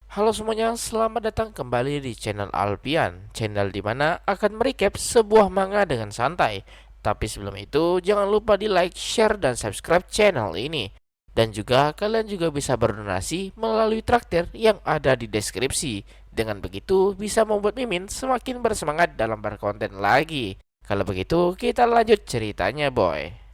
Halo semuanya, selamat datang kembali di channel Alpian, channel dimana akan merecap sebuah manga dengan santai. Tapi sebelum itu, jangan lupa di like, share, dan subscribe channel ini. Dan juga kalian juga bisa berdonasi melalui traktir yang ada di deskripsi. Dengan begitu, bisa membuat Mimin semakin bersemangat dalam berkonten lagi. Kalau begitu, kita lanjut ceritanya, boy.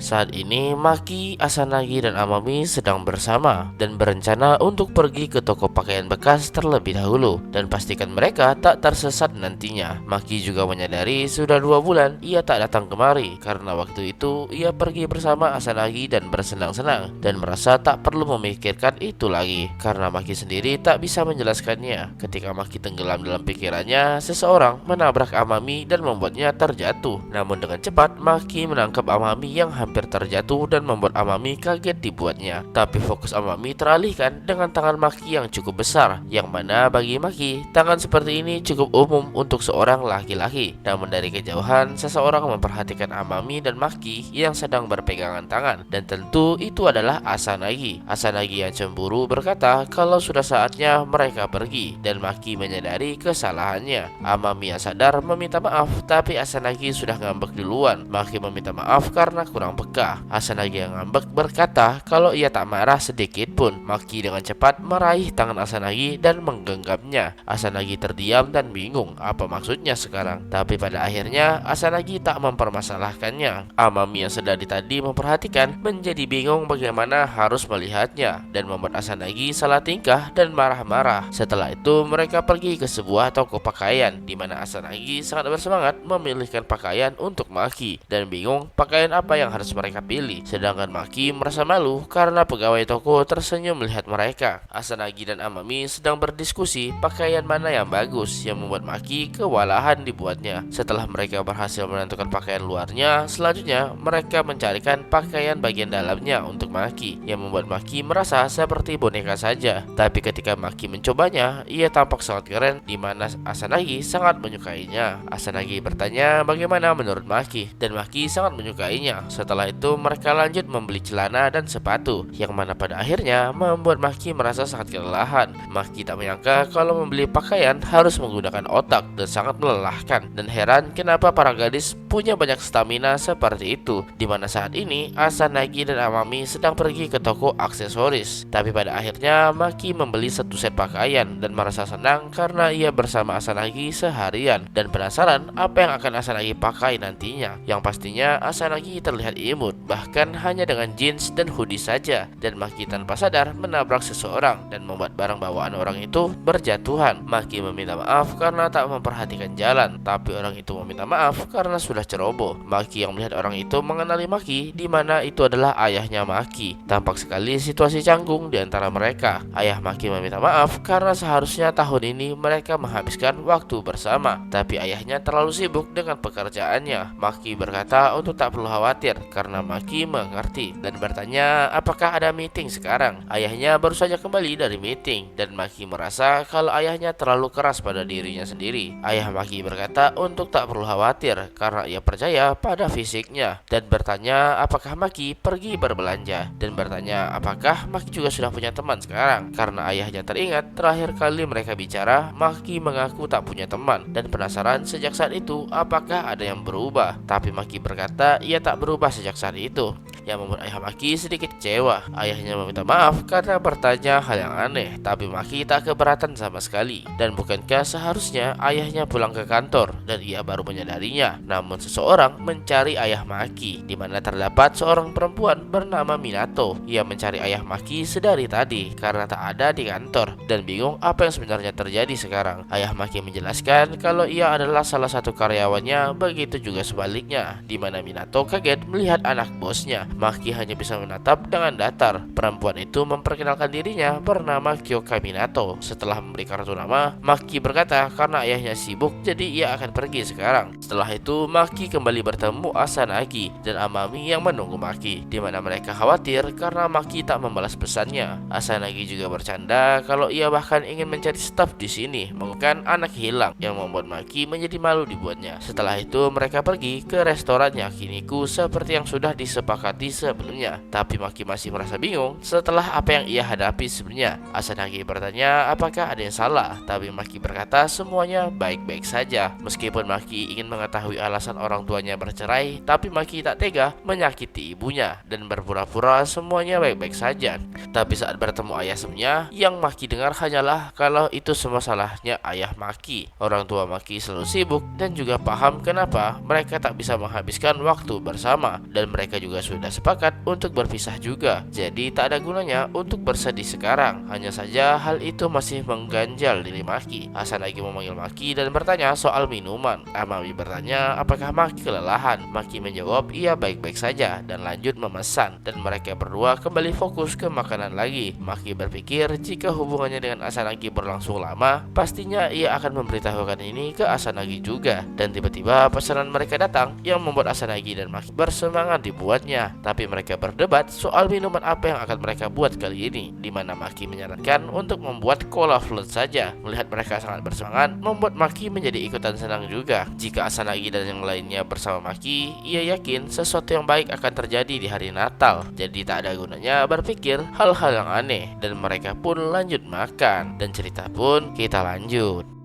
Saat ini Maki, Asanagi, dan Amami sedang bersama dan berencana untuk pergi ke toko pakaian bekas terlebih dahulu dan pastikan mereka tak tersesat nantinya. Maki juga menyadari sudah 2 bulan ia tak datang kemari karena waktu itu ia pergi bersama Asanagi dan bersenang-senang dan merasa tak perlu memikirkan itu lagi karena Maki sendiri tak bisa menjelaskannya. Ketika Maki tenggelam dalam pikirannya, seseorang menabrak Amami dan membuatnya terjatuh. Namun dengan cepat Maki menangkap Amami yang hampir terjatuh dan membuat Amami kaget dibuatnya. Tapi fokus Amami teralihkan dengan tangan Maki yang cukup besar, yang mana bagi Maki, tangan seperti ini cukup umum untuk seorang laki-laki. Namun dari kejauhan, seseorang memperhatikan Amami dan Maki yang sedang berpegangan tangan, dan tentu itu adalah Asanagi. Asanagi yang cemburu berkata kalau sudah saatnya mereka pergi, dan Maki menyadari kesalahannya. Amami yang sadar meminta maaf, tapi Asanagi sudah ngambek duluan. Maki meminta maaf karena kurang peka. Asanagi yang ngambek berkata kalau ia tak marah sedikit pun. Maki dengan cepat meraih tangan Asanagi dan menggenggamnya. Asanagi terdiam dan bingung apa maksudnya sekarang. Tapi pada akhirnya Asanagi tak mempermasalahkannya. Amami yang sedari tadi memperhatikan menjadi bingung bagaimana harus melihatnya dan membuat Asanagi salah tingkah dan marah-marah. Setelah itu mereka pergi ke sebuah toko pakaian di mana Asanagi sangat bersemangat memilihkan pakaian untuk Maki dan bingung pakaian apa yang harus mereka pilih. Sedangkan Maki merasa malu karena pegawai toko tersenyum melihat mereka. Asanagi dan Amami sedang berdiskusi pakaian mana yang bagus, yang membuat Maki kewalahan dibuatnya. Setelah mereka berhasil menentukan pakaian luarnya, selanjutnya mereka mencarikan pakaian bagian dalamnya untuk Maki, yang membuat Maki merasa seperti boneka saja. Tapi ketika Maki mencobanya, ia tampak sangat keren di mana Asanagi sangat menyukainya. Asanagi bertanya bagaimana menurut Maki, dan Maki sangat menyukainya. Setelah itu mereka lanjut membeli celana dan sepatu, yang mana pada akhirnya membuat Maki merasa sangat kelelahan. Maki tak menyangka kalau membeli pakaian harus menggunakan otak dan sangat melelahkan, dan heran kenapa para gadis punya banyak stamina seperti itu. Di mana saat ini Asanagi dan Amami sedang pergi ke toko aksesoris. Tapi pada akhirnya Maki membeli satu set pakaian dan merasa senang karena ia bersama Asanagi seharian dan penasaran apa yang akan Asanagi pakai nantinya. Yang pastinya Asanagi terlihat imut, bahkan hanya dengan jeans dan hoodie saja, dan Maki tanpa sadar menabrak seseorang dan membuat barang bawaan orang itu berjatuhan. Maki meminta maaf karena tak memperhatikan jalan, tapi orang itu meminta maaf karena sudah ceroboh. Maki yang melihat orang itu mengenali Maki, di mana itu adalah ayahnya Maki. Tampak sekali situasi canggung di antara mereka. Ayah Maki meminta maaf karena seharusnya tahun ini mereka menghabiskan waktu bersama, tapi ayahnya terlalu sibuk dengan pekerjaannya. Maki berkata untuk tak perlu khawatir karena Maki mengerti dan bertanya apakah ada meeting sekarang. Ayahnya baru saja kembali dari meeting dan Maki merasa kalau ayahnya terlalu keras pada dirinya sendiri. Ayah Maki berkata untuk tak perlu khawatir karena ia percaya pada fisiknya dan bertanya apakah Maki pergi berbelanja dan bertanya apakah Maki juga sudah punya teman sekarang. Karena ayahnya teringat terakhir kali mereka bicara, Maki mengaku tak punya teman dan penasaran sejak saat itu apakah ada yang berubah. Tapi Maki berkata ia tak berubah sejak saat itu, yang membuat ayah Maki sedikit kecewa. Ayahnya meminta maaf karena bertanya hal yang aneh, tapi Maki tak keberatan sama sekali. Dan bukankah seharusnya ayahnya pulang ke kantor dan ia baru menyadarinya. Namun seseorang mencari ayah Maki, di mana terdapat seorang perempuan bernama Minato. Ia mencari ayah Maki sedari tadi karena tak ada di kantor dan bingung apa yang sebenarnya terjadi sekarang. Ayah Maki menjelaskan kalau ia adalah salah satu karyawannya, begitu juga sebaliknya, di mana Minato kaget melihat anak bosnya. Maki hanya bisa menatap dengan datar. Perempuan itu memperkenalkan dirinya bernama Kyoka Minato. Setelah memberi kartu nama, Maki berkata karena ayahnya sibuk jadi ia akan pergi sekarang. Setelah itu Maki kembali bertemu Asanagi dan Amami yang menunggu Maki, di mana mereka khawatir karena Maki tak membalas pesannya. Asanagi juga bercanda kalau ia bahkan ingin mencari staf di sini, bukan anak hilang, yang membuat Maki menjadi malu dibuatnya. Setelah itu mereka pergi ke restoran Yakiniku seperti yang sudah disepakati seperti sebelumnya. Tapi Maki masih merasa bingung setelah apa yang ia hadapi sebelumnya. Asanagi bertanya apakah ada yang salah, tapi Maki berkata semuanya baik-baik saja. Meskipun Maki ingin mengetahui alasan orang tuanya bercerai, tapi Maki tak tega menyakiti ibunya dan berpura-pura semuanya baik-baik saja. Tapi saat bertemu ayah sebelumnya, yang Maki dengar hanyalah kalau itu semua salahnya ayah Maki. Orang tua Maki selalu sibuk dan juga paham kenapa mereka tak bisa menghabiskan waktu bersama, dan mereka juga sudah sepakat untuk berpisah juga. Jadi tak ada gunanya untuk bersedih sekarang. Hanya saja hal itu masih mengganjal diri Maki. Asanagi memanggil Maki dan bertanya soal minuman. Amami bertanya apakah Maki kelelahan. Maki menjawab ia baik-baik saja dan lanjut memesan, dan mereka berdua kembali fokus ke makanan lagi. Maki berpikir jika hubungannya dengan Asanagi berlangsung lama, pastinya ia akan memberitahukan ini ke Asanagi juga. Dan tiba-tiba pesanan mereka datang yang membuat Asanagi dan Maki bersemangat dibuatnya. Tapi mereka berdebat soal minuman apa yang akan mereka buat kali ini, di mana Maki menyarankan untuk membuat cola float saja. Melihat mereka sangat bersemangat, membuat Maki menjadi ikutan senang juga. Jika Asanagi dan yang lainnya bersama Maki, ia yakin sesuatu yang baik akan terjadi di hari Natal. Jadi tak ada gunanya berpikir hal-hal yang aneh, dan mereka pun lanjut makan. Dan cerita pun kita lanjut.